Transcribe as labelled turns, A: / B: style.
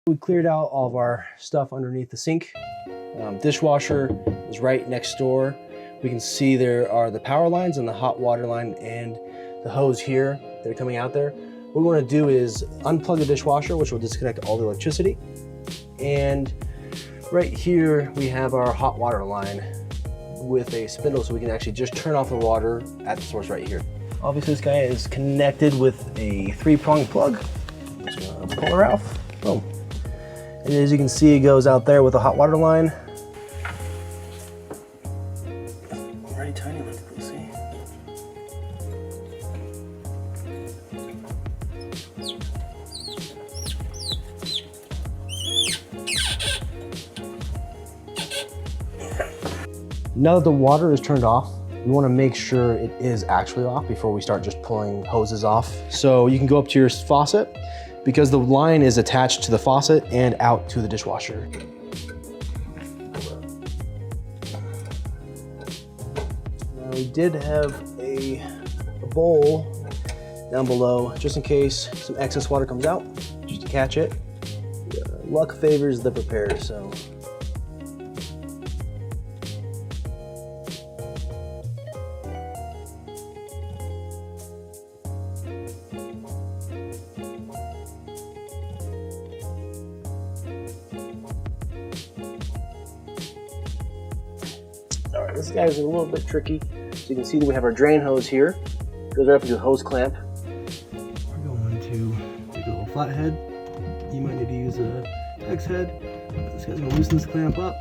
A: We cleared out all of our stuff underneath the sink. Dishwasher is right next door. We can see there are the power lines and the hot water line and the hose here that are coming out there. What we want to do is unplug the dishwasher, which will disconnect all the electricity. And right here we have our hot water line with a spindle, so we can actually just turn off the water at the source right here. Obviously this guy is connected with a 3-prong plug. I'm just gonna pull her out. Boom. And as you can see, it goes out there with a hot water line. Already tiny, let's see. Now that the water is turned off, we want to make sure it is actually off before we start just pulling hoses off. So you can go up to your faucet, because the line is attached to the faucet and out to the dishwasher. Now we did have a bowl down below, just in case some excess water comes out, just to catch it. Luck favors the prepared, so. All right, this guy's a little bit tricky. So you can see that we have our drain hose here. Goes right up into the hose clamp. We're going to take a little flathead. You might need to use a hex head. This guy's gonna loosen this clamp up.